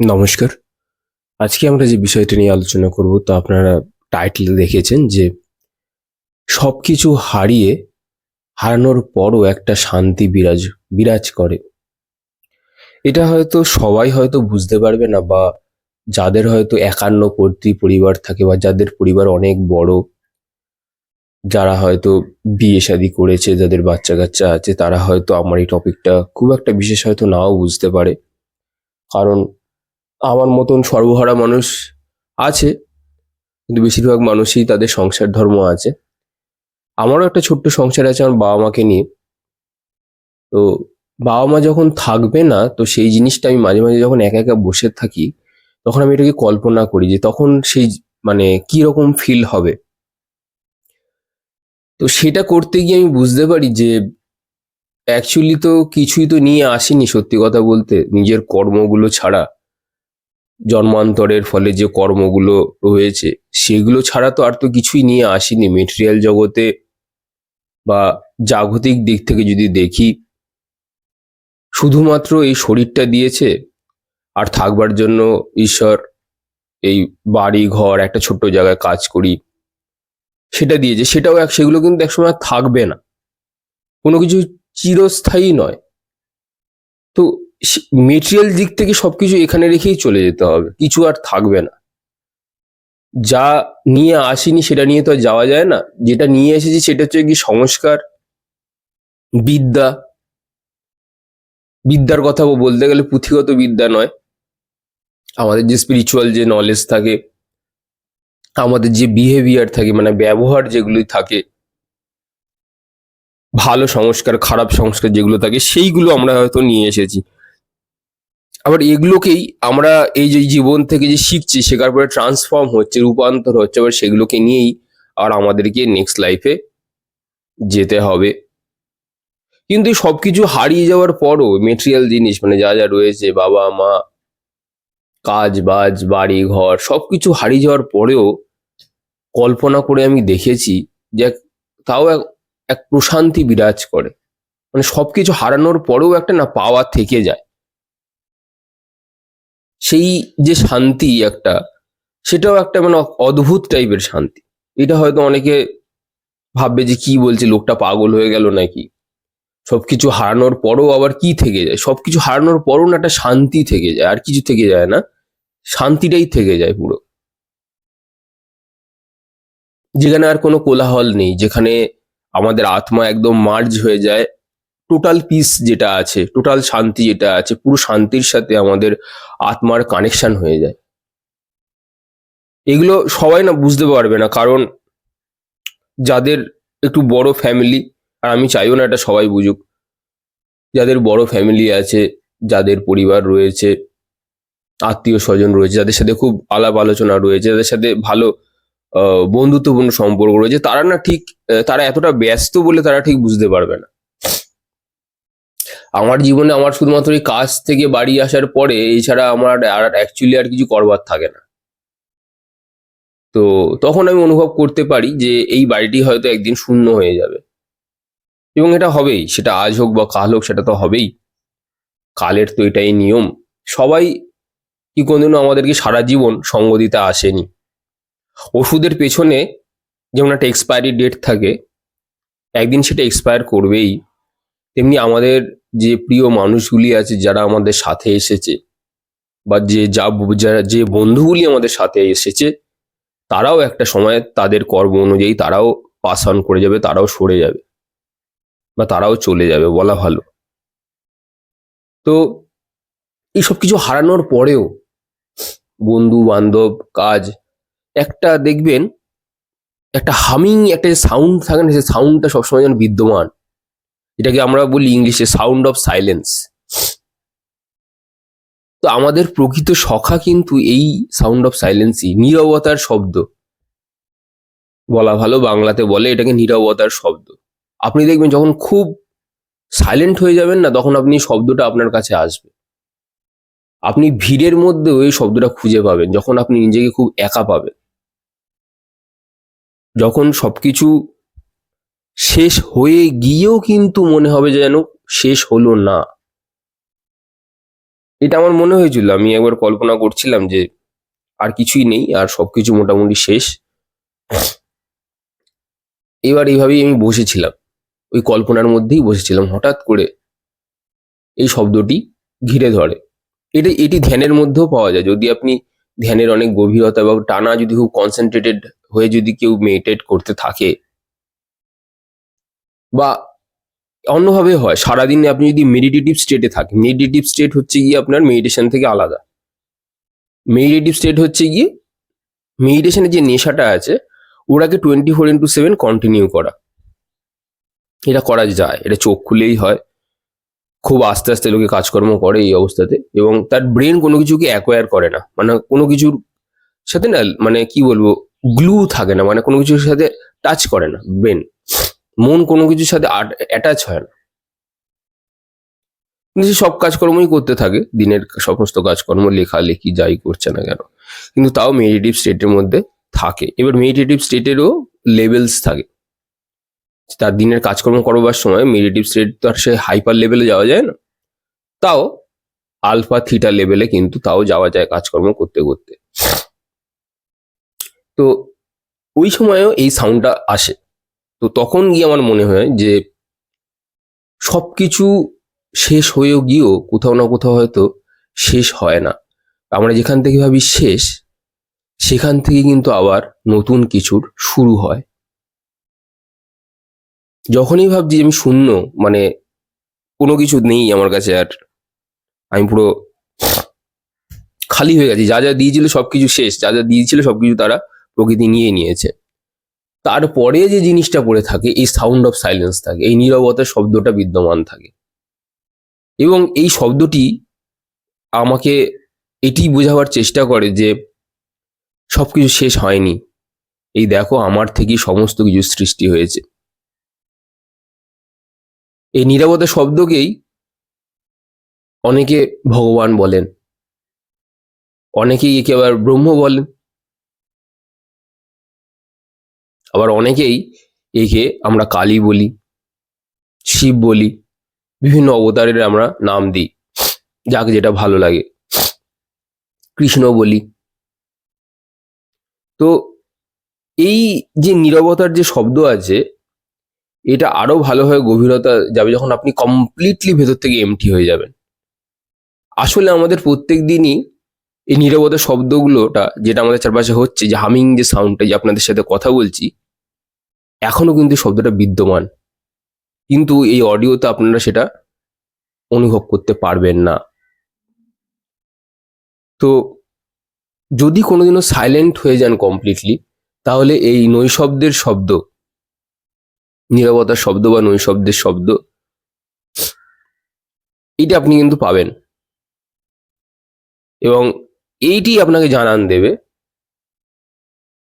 নমস্কার। আজকে আমরা যে বিষয়টা নিয়ে আলোচনা করব তা আপনারা টাইটেলে দেখেছেন যে সবকিছু হারানোর পরও একটা শান্তি বিরাজ করে। এটা হয়তো সবাই হয়তো বুঝতে পারবে না, বা যাদের হয়তো একান্নবর্তী পরিবার থাকে বা যাদের পরিবার অনেক বড়, যারা হয়তো বিয়ে শাদী করেছে, যাদের বাচ্চা কাচ্চা আছে, তারা হয়তো আমার এই টপিকটা খুব একটা বিশেষ হয়তো নাও বুঝতে পারে। কারণ আমার মতন সর্বহারা মানুষ আছে, কিন্তু বেশিরভাগ মানুষই তাদের সংসার ধর্ম আছে। আমারও একটা ছোট্ট সংসার আছে আমার বাবা মাকে নিয়ে। তো বাবা মা যখন থাকবে না, তো সেই জিনিসটা আমি মাঝে মাঝে যখন একা একা বসে থাকি, তখন আমি এটাকে কল্পনা করি যে তখন সেই মানে কি রকম ফিল হবে। তো সেটা করতে গিয়ে আমি বুঝতে পারি যে অ্যাকচুয়ালি তো কিছুই তো নিয়ে আসেনি, সত্যি কথা বলতে, নিজের কর্মগুলো ছাড়া। জন্মান্তরের ফলে যে কর্মগুলো হয়েছে, সেগুলো ছাড়া তো আর তো কিছুই নিয়ে আসেনি মেটেরিয়াল জগতে, বা জাগতিক দিক থেকে যদি দেখি। শুধুমাত্র এই শরীরটা দিয়েছে, আর থাকবার জন্য ঈশ্বর এই বাড়ি ঘর একটা ছোট্ট জায়গায় কাজ করি সেটা দিয়েছে। সেগুলো কিন্তু একসময় আর থাকবে না। কোনো কিছু চিরস্থায়ী নয়। তো মেটেরিয়াল দিক থেকে সবকিছু এখানে রেখেই চলে যেতে হবে, কিছু আর থাকবে না। যা নিয়ে আসিনি সেটা নিয়ে তো আর যাওয়া যায় না। যেটা নিয়ে এসেছি সেটা হচ্ছে কি সংস্কার, বিদ্যা। বিদ্যার কথা বলতে গেলে পুঁথিগত বিদ্যা নয়, আমাদের যে স্পিরিচুয়াল যে নলেজ থাকে, আমাদের যে বিহেভিয়ার থাকে, মানে ব্যবহার যেগুলি থাকে, ভালো সংস্কার খারাপ সংস্কার যেগুলো থাকে, সেইগুলো আমরা হয়তো নিয়ে এসেছি। আবার এগুলোকেই আমরা এই যে জীবন থেকে যে শিখছি, শেখার পরে ট্রান্সফর্ম হচ্ছে, রূপান্তর হচ্ছে, আবার সেগুলোকে নিয়েই আর আমাদেরকে নেক্সট লাইফে যেতে হবে। কিন্তু এই সবকিছু হারিয়ে যাওয়ার পরও মেটেরিয়াল জিনিস, মানে যা যা রয়েছে, বাবা মা, কাজ বাজ, বাড়ি ঘর, সবকিছু হারিয়ে যাওয়ার পরেও কল্পনা করে আমি দেখেছি যে তাও এক এক প্রশান্তি বিরাজ করে। মানে সবকিছু হারানোর পরেও একটা না পাওয়া থেকে যায়, সেই যে শান্তি একটা, সেটাও একটা মানে অদ্ভুত টাইপের শান্তি। এটা হয়তো অনেকে ভাববে যে কি বলছে, লোকটা পাগল হয়ে গেল নাকি। সবকিছু হারানোর পরও আবার কি থেকে যায়? সবকিছু হারানোর পরও না একটা শান্তি থেকে যায়, আর কিছু থেকে যায় না, শান্তিটাই থেকে যায় পুরো। যেখানে আর কোনো কোলাহল নেই, যেখানে আমাদের আত্মা একদম মার্জ হয়ে যায়, টোটাল পিস যেটা আছে, টোটাল শান্তি যেটা আছে, পুরো শান্তির সাথে আমাদের আত্মার কানেকশন হয়ে যায়। এগুলো সবাই না বুঝতে পারবে না, কারণ যাদের একটু বড় ফ্যামিলি, আর আমি চাইও না এটা সবাই বুঝুক, যাদের বড় ফ্যামিলি আছে, যাদের পরিবার রয়েছে, আত্মীয় স্বজন রয়েছে, যাদের সাথে খুব আলাপ আলোচনা রয়েছে, যাদের সাথে ভালো বন্ধুত্বপূর্ণ সম্পর্ক রয়েছে, তারা না ঠিক তারা এতটা ব্যস্ত বলে তারা ঠিক বুঝতে পারবে না। আমার জীবনে আমার শুধুমাত্র এই কাজ থেকে বাড়ি আসার পরে এছাড়া আমার আর অ্যাকচুয়ালি আর কিছু করবার থাকে না। তো তখন আমি অনুভব করতে পারি যে এই বাড়িটি হয়তো একদিন শূন্য হয়ে যাবে, এবং এটা হবেই, সেটা আজ হোক বা কাল হোক, সেটা তো হবেই। কালের তো এটাই নিয়ম। সবাই কি কোনোদিনও আমাদেরকে সারা জীবন সঙ্গ দিতে আসেনি। ওষুধের পেছনে যেমন একটা এক্সপায়ারি ডেট থাকে, একদিন সেটা এক্সপায়ার করবেই। তেমনি আমাদের যে প্রিয় মানুষগুলি আছে, যারা আমাদের সাথে এসেছে, বা যে বন্ধুগুলি আমাদের সাথে এসেছে, তারাও একটা সময় তাদের কর্ম অনুযায়ী তারাও পাস অন করে যাবে, তারাও সরে যাবে, বা তারাও চলে যাবে বলা ভালো। তো এই সব কিছু হারানোর পরেও বন্ধু বান্ধব, কাজ, একটা দেখবেন একটা হামিং, একটা সাউন্ড থাকে না, সেই সাউন্ডটা সবসময় যেন বিদ্যমান। এটাকে আমরা বলি ইংলিশে সাউন্ড অফ সাইলেন্স। তো আমাদের প্রকৃত সখা কিন্তু এই সাউন্ড অফ সাইলেন্সই, নীরবতার শব্দ বলা ভালো, বাংলাতে বলে এটাকে নীরবতার শব্দ। আপনি দেখবেন যখন খুব সাইলেন্ট হয়ে যাবেন না, তখন আপনি শব্দটা আপনার কাছে আসবে। আপনি ভিড়ের মধ্যে ওই শব্দটা খুঁজে পাবেন যখন আপনি নিজেকে খুব একা পাবেন, যখন সবকিছু শেষ হয়ে গিয়েও কিন্তু মনে হবে যে যেন শেষ হলো না। এটা আমার মনে হয়েছিল, আমি একবার কল্পনা করছিলাম যে আর কিছুই নেই, আর সবকিছু মোটামুটি শেষ। এবার এইভাবেই আমি বসেছিলাম, ওই কল্পনার মধ্যেই বসেছিলাম, হঠাৎ করে এই শব্দটি ঘিরে ধরে। এটি ধ্যানের মধ্যেও পাওয়া যায়, যদি আপনি ধ্যানের অনেক গভীরতা এবং টানা যদি খুব কনসেন্ট্রেটেড হয়ে যদি কেউ মেডিটেট করতে থাকে, বা অন্যভাবে হয় সারাদিনে আপনি যদি মেডিটেটিভ স্টেটে থাকেন। মেডিটেটিভ স্টেট হচ্ছে গিয়ে আপনার মেডিটেশন থেকে আলাদা। মেডিটেটিভ স্টেট হচ্ছে গিয়ে মেডিটেশনের যে নেশাটা আছে ওটাকে 24/7 কন্টিনিউ করা। এটা করা যায়, এটা চোখ খুলেই হয়, খুব আস্তে আস্তে লোকে কাজকর্ম করে এই অবস্থাতে, এবং তার ব্রেন কোনো কিছুকে অ্যাকোয়ার করে না, মানে কোনো কিছুর সাথে না, মানে কি বলবো, গ্লু থাকে না, মানে কোনো কিছুর সাথে টাচ করে না ব্রেন, মন কোনো কিছুর সাথে অ্যাটাচ হয় না, কিন্তু সে সব কাজকর্মই করতে থাকে, দিনের সমস্ত কাজকর্ম, লেখালেখি যাই করছে না কেন, কিন্তু তাও মেডিটেটিভ স্টেটের মধ্যে থাকে। এবার মেডিটেটিভ স্টেটেরও লেভেলস থাকে, তার দিনের কাজকর্ম করবার সময় মেডিটেটিভ স্টেট তো আর সে হাইপার লেভেলে যাওয়া যায় না, তাও আলফা থিটা লেভেলে কিন্তু তাও যাওয়া যায় কাজকর্ম করতে করতে। তো ওই সময়ও এই সাউন্ডটা আসে। তো তখন গিয়ে আমার মনে হয় যে সবকিছু শেষ হয়েও গিয়েও কোথাও না কোথাও হয়তো শেষ হয় না। আমরা যেখান থেকে ভাবি শেষ, সেখান থেকে কিন্তু আবার নতুন কিছুর শুরু হয়। যখনই ভাবছি আমি শূন্য, মানে কোনো কিছু নেই আমার কাছে আর, আমি পুরো খালি হয়ে গেছি, যা যা দিয়েছিল সবকিছু শেষ, যা যা দিয়েছিল সবকিছু তারা প্রকৃতি নিয়ে নিয়েছে, তারপরে যে জিনিসটা পড়ে থাকে এই সাউন্ড অফ সাইলেন্স থাকে, এই নীরবতার শব্দটা বিদ্যমান থাকে। এবং এই শব্দটি আমাকে এটি বোঝাবার চেষ্টা করে যে সবকিছু শেষ হয়নি, এই দেখো আমার থেকেই সমস্ত কিছু সৃষ্টি হয়েছে। এই নীরবতা শব্দকেই অনেকে ভগবান বলেন, অনেকেই একে আবার ব্রহ্ম বলেন, আবার অনেকেই একে আমরা কালী বলি, শিব বলি, বিভিন্ন অবতারের আমরা নাম দিই, যাকে যেটা ভালো লাগে, কৃষ্ণ বলি। তো এই যে নীরবতার যে শব্দ আছে, এটা আরো ভালোভাবে গভীরতা যাবে যখন আপনি কমপ্লিটলি ভেতর থেকে এমটি হয়ে যাবেন। আসলে আমাদের প্রত্যেক দিনই এই নীরবতার শব্দগুলোটা, যেটা আমাদের চারপাশে হচ্ছে, যে হামিং যে সাউন্ডটা, যে আপনাদের সাথে কথা বলছি, এখনো কিন্তু শব্দটা বিদ্যমান, কিন্তু এই অডিওতে আপনারা সেটা অনুভব করতে পারবেন না। তো যদি কোনোদিনও সাইলেন্ট হয়ে যান কমপ্লিটলি, তাহলে এই নৈশব্দের শব্দ, নীরবতার শব্দ বা নৈশব্দের শব্দ, এটা আপনি কিন্তু পাবেন, এবং এইটি আপনাকে জানান দেবে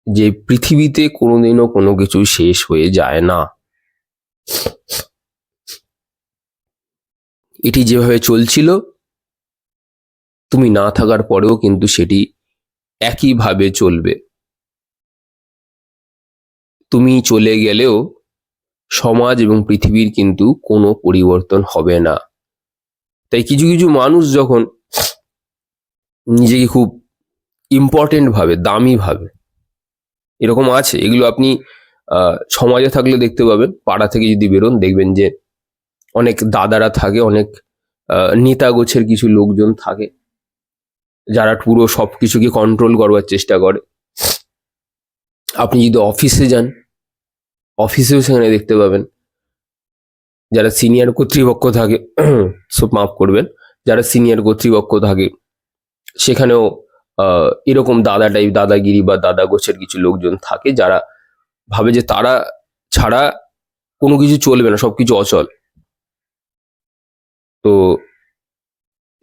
যে পৃথিবীতে কোনোদিনও কোনো কিছু শেষ হয়ে যায় না। এটি যেভাবে চলছিল, তুমি না থাকার পরেও কিন্তু সেটি একইভাবে চলবে। তুমি চলে গেলেও সমাজ এবং পৃথিবীর কিন্তু কোনো পরিবর্তন হবে না। তাই কিছু কিছু মানুষ যখন নিজেকে খুব ইম্পর্টেন্ট ভাবে, দামি ভাবে, এরকম আছে, এগুলো আপনি সমাজে থাকলে দেখতে পাবেন, পাড়া থেকে যদি বেরোন দেখবেন যে অনেক দাদারা থাকে, অনেক নেতা গোছের কিছু লোকজন থাকে, যারা পুরো সবকিছুকে কন্ট্রোল করবার চেষ্টা করে। আপনি যদি অফিসে যান, অফিসেও সেখানে দেখতে পাবেন যারা সিনিয়র কর্তৃপক্ষ থাকে, সব মাফ করবেন, যারা সিনিয়র কর্তৃপক্ষ থাকে সেখানেও এরকম দাদা টাইপ, দাদাগিরি বা দাদা গোছের কিছু লোকজন থাকে, যারা ভাবে যে তারা ছাড়া কোনো কিছু চলবে না, সবকিছু অচল। তো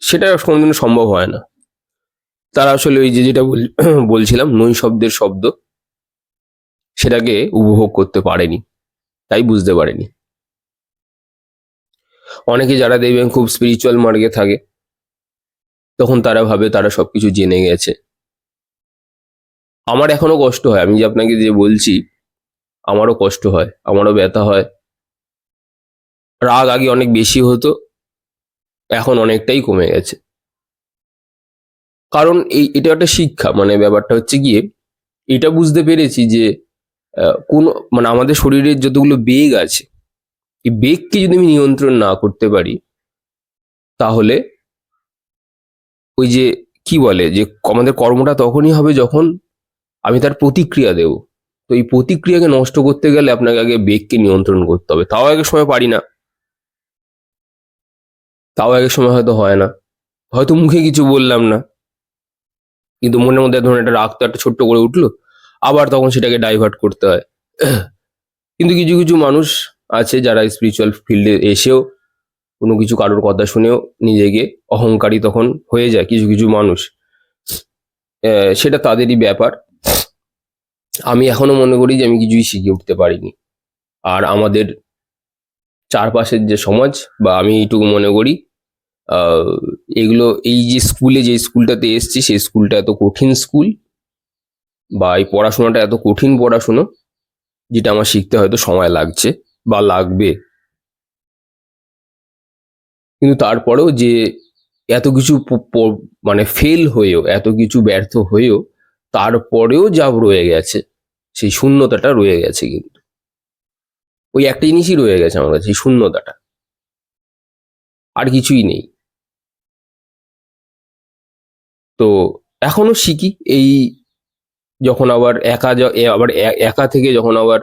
সেটা কোনোদিনও সম্ভব হয় না। তারা আসলে ওই যে যেটা বলছিলাম, নৈশব্দের শব্দ, সেটাকে উপভোগ করতে পারেনি, তাই বুঝতে পারেনি। অনেকে যারা দেখবেন খুব স্পিরিচুয়াল মার্গে থাকে, তখন তারা ভাবে তারা সবকিছু জেনে গেছে। আমার এখনো কষ্ট হয়, আমি যে আপনাকে যে বলছি, আমারও কষ্ট হয়, আমারও ব্যথা হয়। রাগ আগে অনেক বেশি হতো, এখন অনেকটাই কমে গেছে। কারণ এটা একটা শিক্ষা, মানে ব্যাপারটা হচ্ছে গিয়ে এটা বুঝতে পেরেছি যে কোন মানে আমাদের শরীরের যতগুলো বেগ আছে, এই বেগকে যদি আমি নিয়ন্ত্রণ না করতে পারি, তাহলে ওই যে কি বলে যে আমাদের কর্মটা তখনই হবে যখন আমি তার প্রতিক্রিয়া দেব। তো এই প্রতিক্রিয়াকে নষ্ট করতে গেলে আপনাকে আগে বেগকে নিয়ন্ত্রণ করতে হবে। তাও এক সময় পারি না, তাও এক সময় হয়তো হয় না, হয়তো মুখে কিছু বললাম না, কিন্তু মনের মধ্যে ধরুন একটা রাগ তো একটা ছোট্ট করে উঠলো, আবার তখন সেটাকে ডাইভার্ট করতে হয়। কিন্তু কিছু কিছু মানুষ আছে যারা স্পিরিচুয়াল ফিল্ডে এসেও কোনো কিছু কারোর কথা শুনেও নিজেকে অহংকারী তখন হয়ে যায় কিছু কিছু মানুষ। সেটা তাদেরই ব্যাপার। আমি এখনো মনে করি যে আমি কিছুই শিখে উঠতে পারিনি। আর আমাদের চারপাশের যে সমাজ, বা আমি এইটুকু মনে করি, আহ, এগুলো এই যে স্কুলে, যে স্কুলটাতে এসছি সেই স্কুলটা এত কঠিন স্কুল, বা এই পড়াশোনাটা এত কঠিন পড়াশুনো, যেটা আমার শিখতে হয়তো সময় লাগছে বা লাগবে। কিন্তু তারপরেও যে এত কিছু মানে ফেল হয়েও, এত কিছু ব্যর্থ হয়েও, তারপরেও যা রয়ে গেছে, সেই শূন্যতাটা রয়ে গেছে। কিন্তু ওই একটা জিনিসই রয়ে গেছে আমার কাছে, এই শূন্যতাটা, আর কিছুই নেই। তো এখনো শিখি এই, যখন আবার আবার একা থেকে যখন আবার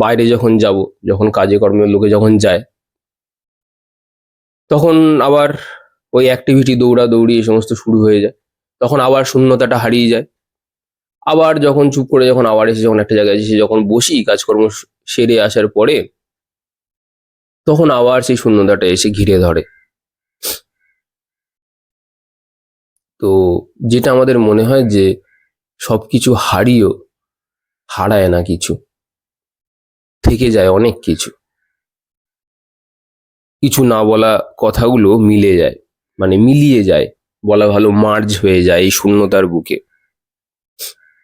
বাইরে যখন যাব, যখন কাজে কর্মের লোকে যখন যায়, তখন আবার ওই অ্যাক্টিভিটি, দৌড়াদৌড়ি এই সমস্ত শুরু হয়ে যায়। তখন আবার শূন্যতাটা হারিয়ে যায়। আবার যখন চুপ করে যখন আবার এসে যখন একটা জায়গায় এসে যখন বসি কাজকর্ম সেরে আসার পরে, তখন আবার সেই শূন্যতাটা এসে ঘিরে ধরে। তো যেটা আমাদের মনে হয় যে সবকিছু হারিয়েও হারায় না কিছু, থেকে যায় অনেক কিছু। কিছু না বলা কথাগুলো মিলে যায়, মানে মিলিয়ে যায়, বলা ভালো মার্জ হয়ে যায় এই শূন্যতার বুকে।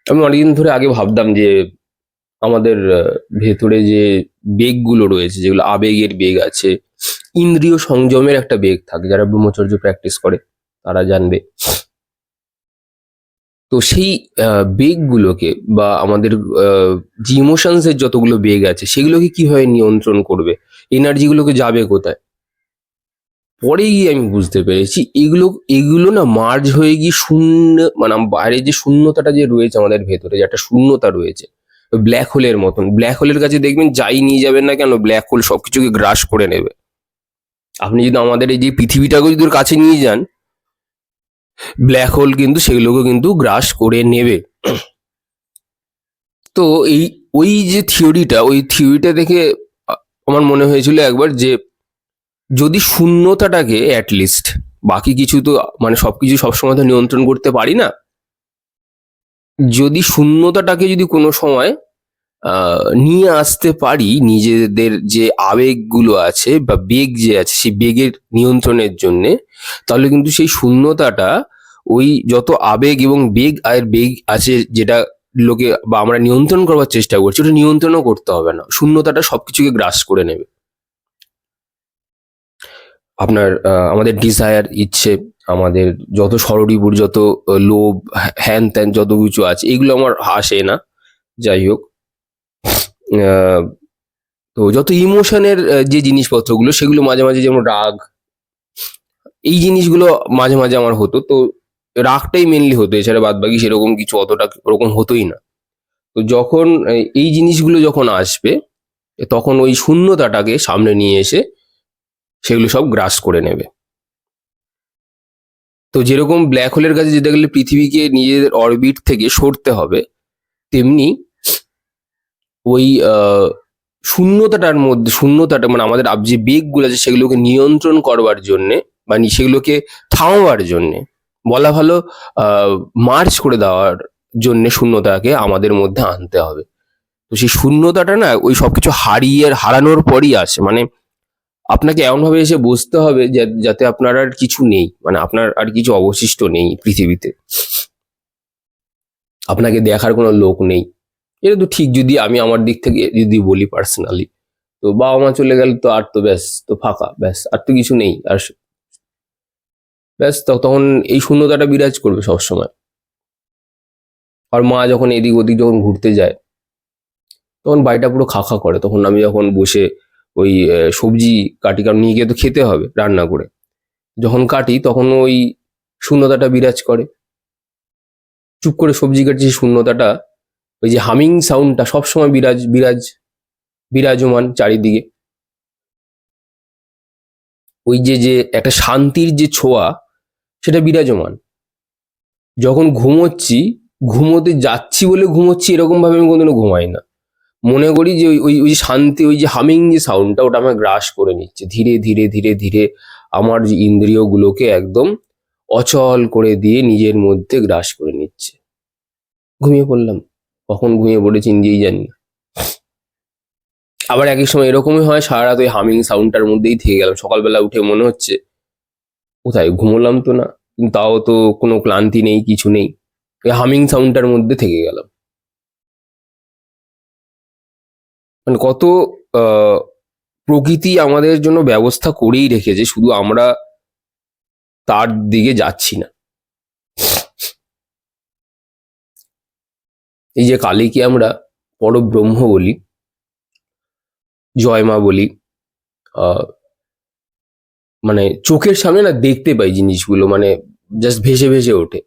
আমি অনেকদিন ধরে আগে ভাবতাম যে আমাদের ভেতরে যে বেগগুলো রয়েছে, যেগুলো আবেগের বেগ আছে, ইন্দ্রিয় সংযমের একটা বেগ থাকে, যারা ব্রহ্মচর্য প্র্যাকটিস করে তারা জানবে। তো সেই বেগগুলোকে, বা আমাদের যে ইমোশনস এর যতগুলো বেগ আছে সেগুলোকে কিভাবে নিয়ন্ত্রণ করবে, এনার্জিগুলোকে যাবে কোথায়, পরে গিয়ে আমি বুঝতে পেরেছি এগুলো এগুলো না মার্জ হয়ে গিয়ে শূন্য, মানে বাইরে যে শূন্যতাটা যে রয়েছে আমাদের ভেতরে, যে একটা শূন্যতা রয়েছে, ব্ল্যাক হোলের মতন। ব্ল্যাক হোলের কাছে দেখবেন যাই নিয়ে যাবেন না কেন, ব্ল্যাক হোল সবকিছুকে গ্রাস করে নেবে। আপনি যদি আমাদের এই যে পৃথিবীটাকে যদি ওর কাছে নিয়ে যান, ব্ল্যাক হোল কিন্তু সেগুলোকে কিন্তু গ্রাস করে নেবে। তো এই ওই যে থিওরিটা, ওই থিওরিটা দেখে আমার মনে হয়েছিল একবার যে যদি শূন্যতাটাকে অ্যাটলিস্ট, বাকি কিছু তো মানে সবকিছু সবসময় তো নিয়ন্ত্রণ করতে পারি না, যদি শূন্যতাটাকে যদি কোনো সময় নিয়ে আসতে পারি নিজেদের যে আবেগগুলো আছে বা বেগ যে আছে সেই বেগের নিয়ন্ত্রণের জন্য, তাহলে কিন্তু সেই শূন্যতাটা, ওই যত আবেগ এবং বেগ আছে যেটা লোকে বা আমরা নিয়ন্ত্রণ করবার চেষ্টা করছি, ওটা নিয়ন্ত্রণও করতে হবে না, শূন্যতাটা সবকিছুকে গ্রাস করে নেবে। আপনার আমাদের ডিজায়ার, ইচ্ছে, আমাদের যত ষড়রিপুর, যত লোভ, হ্যান ত্যান যত কিছু আছে, এগুলো আমার হাসে না। যাই হোক, আহ, তো যত ইমোশনের যে জিনিসপত্রগুলো, সেগুলো মাঝে মাঝে, যেমন রাগ, এই জিনিসগুলো মাঝে মাঝে আমার হতো। তো রাগটাই মেনলি হতো, এছাড়া বাদ বাকি সেরকম কিছু অতটা ওরকম হতোই না। তো যখন এই জিনিসগুলো যখন আসবে, তখন ওই শূন্যতাটাকে সামনে নিয়ে এসে সেগুলো সব গ্রাস করে নেবে। তো যেরকম ব্ল্যাক হোলের কাছে যেতে গেলে পৃথিবীকে নিজেদের অরবিট থেকে সরতে হবে, তেমনি ওই শূন্যতাটার মধ্যে, শূন্যতাটা মানে আমাদের যে বেগগুলো আছে সেগুলোকে নিয়ন্ত্রণ করবার জন্যে, মানে সেগুলোকে থামাবার জন্যে, বলা ভালো মার্চ করে দেওয়ার জন্য শূন্যতাকে আমাদের মধ্যে আনতে হবে। তো সেই শূন্যতাটা না ওই সবকিছু হারানোর পরই আসে। মানে আপনাকে এমন ভাবে এসে বসতে হবে যাতে আপনার আর কিছু নেই, মানে আপনার আর কিছু অবশিষ্ট নেই পৃথিবীতে, আপনাকে দেখার কোনো লোক নেই। এটা তো ঠিক, যদি আমি আমার দিক থেকে যদি বলি পার্সোনালি, তো বাবা মা চলে গেলে তো আর তো ব্যাস, তো ফাঁকা, ব্যাস আর তো কিছু নেই। আর ব্যাস তখন এই শূন্যতাটা বিরাজ করবে সবসময়। আর মা যখন এদিক ওদিক যখন ঘুরতে যায় তখন বাড়িটা পুরো খা খা করে। তখন আমি যখন বসে ওই সবজি কাটি, কারণ নিয়ে গিয়ে তো খেতে হবে রান্না করে, যখন কাটি তখন ওই শূন্যতাটা বিরাজ করে। চুপ করে সবজি কাটছি, শূন্যতাটা, ওই যে হামিং সাউন্ডটা সবসময় বিরাজমান চারিদিকে। ওই যে যে একটা শান্তির যে ছোঁয়া, সেটা বিরাজমান। যখন ঘুমোচ্ছি, ঘুমোতে যাচ্ছি বলে ঘুমোচ্ছি এরকম ভাবে আমি কোনোদিনও ঘুমাই না। মনে করি যে ওই ওই ওই যে শান্তি, ওই যে হামিং যে সাউন্ডটা, ওটা আমার গ্রাস করে নিচ্ছে ধীরে ধীরে ধীরে ধীরে। আমার যে ইন্দ্রিয়গুলোকে একদম অচল করে দিয়ে নিজের মধ্যে গ্রাস করে নিচ্ছে। ঘুমিয়ে পড়লাম। কখন ঘুমিয়ে পড়েছি নিজেই জানি না। আবার একই সময় এরকমই হয়, সারা রাত ওই হামিং সাউন্ডটার মধ্যেই থেকে গেলাম। সকালবেলা উঠে মনে হচ্ছে কোথায় ঘুমোলাম তো না, কিন্তু তাও তো কোনো ক্লান্তি নেই, কিছু নেই, ওই হামিং সাউন্ডটার মধ্যে থেকে গেলাম। মানে কত আহ প্রকৃতি আমাদের জন্য ব্যবস্থা করেই রেখেছে, শুধু আমরা তার দিকে যাচ্ছি না। এই যে কালীকে আমরা পরব্রহ্ম বলি, জয় মা বলি, আহ মানে চোখের সামনে না দেখতে পাই জিনিসগুলো, মানে জাস্ট ভেসে ভেসে ওঠে।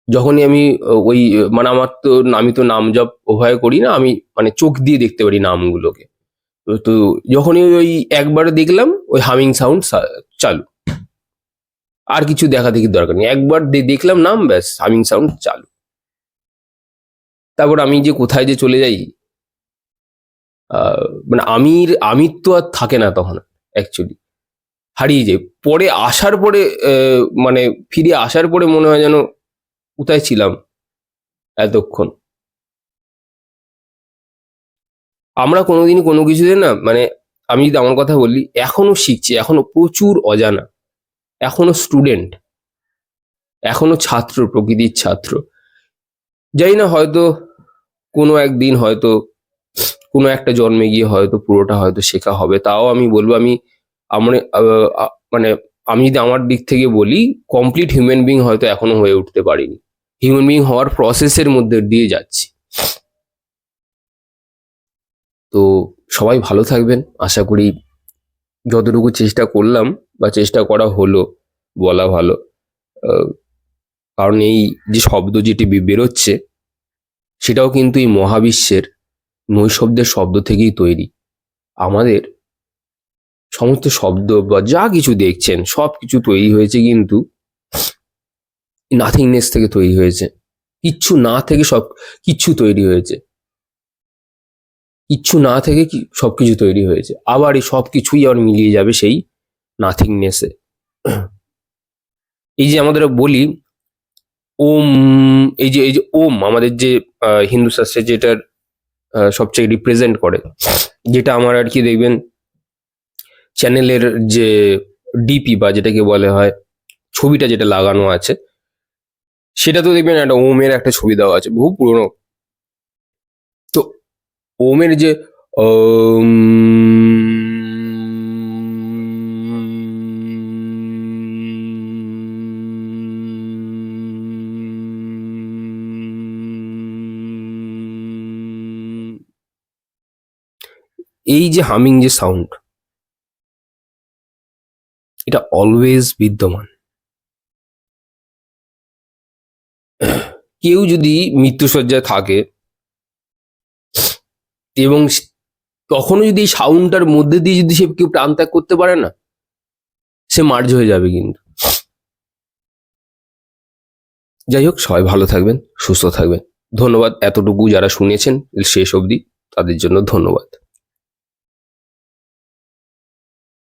যখনই আমি ওই মানে আমার তো, আমি তো নাম জপ ওভাবে করি না, আমি মানে চোখ দিয়ে দেখতে পারি নামগুলোকে। তো যখনই ওই একবার দেখলাম ওই হামিং সাউন্ড চালু, আর কিছু দেখা দেখির দরকার নেই, একবার দেখলাম নাম, ব্যাস হামিং সাউন্ড চালু। তারপর আমি যে কোথায় যে চলে যাই, মানে আমির তো আর থাকে না তখন, অ্যাকচুয়ালি হারিয়ে যায়। পরে আসার পরে মানে ফিরে আসার পরে মনে হয় যেন কোথায় ছিলাম এতক্ষণ। আমরা কোনোদিনই কোনো কিছুতে না, মানে আমি যদি আমার কথা বলি, এখনো শিখছি, এখনো প্রচুর অজানা, এখনো স্টুডেন্ট, এখনো ছাত্র, প্রকৃতির ছাত্র। জানি না, হয়তো কোনো একদিন, হয়তো কোনো একটা জন্মে গিয়ে হয়তো পুরোটা হয়তো শেখা হবে। তাও আমি বলবো, আমার মানে আমি যদি আমার দিক থেকে বলি, কমপ্লিট হিউম্যান বিং হয়তো এখনো হয়ে উঠতে পারিনি। হিউম্যান বিং হওয়ার প্রসেসের মধ্যে দিয়ে যাচ্ছি। তো সবাই ভালো থাকবেন, আশা করি যতটুকু চেষ্টা করলাম বা চেষ্টা করা হলো বলা ভালো। আহ, কারণ এই যে শব্দ যেটি বেরোচ্ছে, সেটাও কিন্তু এই মহাবিশ্বের নৈশব্দের শব্দ থেকেই তৈরি। আমাদের সমস্ত শব্দ বা যা কিছু দেখছেন সব কিছু তৈরি হয়েছে কিন্তু নাথিংনেস থেকে তৈরি হয়েছে। কিচ্ছু না থেকে সব কিচ্ছু তৈরি হয়েছে, কিচ্ছু না থেকে সবকিছু তৈরি হয়েছে। আবার এই সব কিছুই আবার মিলিয়ে যাবে সেই নাথিংনেসে। এই যে আমাদের বলি ওম, এই যে ওম আমাদের যে হিন্দু শাস্ত্রে যেটার সবচেয়ে রিপ্রেজেন্ট করে, যেটা আমার আর কি দেখবেন চ্যানেলের যে ডিপি বা যেটাকে বলে হয় ছবিটা যেটা লাগানো আছে, সেটা তো দেখবেন একটা ওমের একটা ছবি দেওয়া আছে, বহু পুরনো। তো ওমের যে ওম, এই যে হামিং যে সাউন্ড, এটা অলওয়েজ বিদ্যমান। কেউ যদি মৃত্যুসজ্জায় থাকে এবং তখনও যদি এই সাউন্ডটার মধ্যে দিয়ে যদি সে কেউ প্রাণ ত্যাগ করতে পারে না, সে মার্জ হয়ে যাবে কিন্তু। যাই হোক, সবাই ভালো থাকবেন, সুস্থ থাকবেন। ধন্যবাদ এতটুকু যারা শুনেছেন শেষ অবধি, তাদের জন্য ধন্যবাদ।